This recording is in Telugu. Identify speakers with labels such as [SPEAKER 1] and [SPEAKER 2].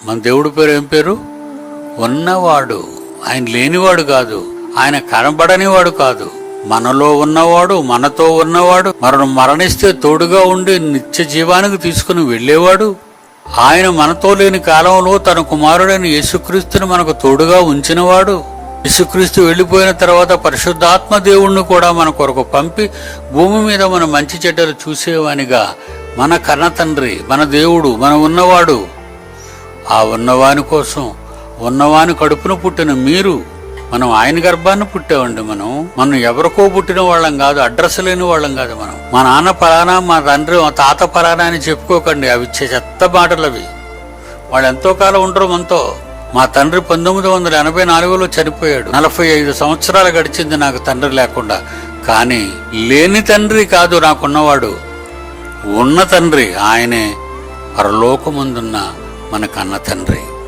[SPEAKER 1] మన దేవుడి పేరు ఏం పేరు? ఉన్నవాడు. ఆయన లేనివాడు కాదు, ఆయన కనబడనివాడు కాదు. మనలో ఉన్నవాడు, మనతో ఉన్నవాడు, మనం మరణిస్తే తోడుగా ఉండి నిత్య జీవానికి తీసుకుని వెళ్ళేవాడు. ఆయన మనతో లేని కాలంలో తన కుమారుడైన యేసుక్రీస్తుని మనకు తోడుగా ఉంచినవాడు. యేసుక్రీస్తు వెళ్ళిపోయిన తర్వాత పరిశుద్ధాత్మ దేవుణ్ణి కూడా మన కొరకు పంపి భూమి మీద మన మంచి చెడ్డలు చూసేవానిగా మన కన్న తండ్రి, మన దేవుడు, మన ఉన్నవాడు. ఆ ఉన్నవాని కోసం, ఉన్నవాని కడుపున పుట్టిన మీరు, మనం ఆయన గర్భాన్ని పుట్టామండి. మనం ఎవరికో పుట్టిన వాళ్ళం కాదు, అడ్రస్ లేని వాళ్ళం కాదు. మనం మా నాన్న పలానా, మా తండ్రి, మా తాత పలానా అని చెప్పుకోకండి. అవి ఇచ్చే చెత్త మాటలు అవి. వాళ్ళు ఎంతో కాలం ఉండరు మనతో. మా తండ్రి 1984లో చనిపోయాడు. 45 సంవత్సరాలు గడిచింది నాకు తండ్రి లేకుండా. కానీ లేని తండ్రి కాదు నాకున్నవాడు, ఉన్న తండ్రి. ఆయనే పరలోకముందున్న మన కన్న తండ్రి.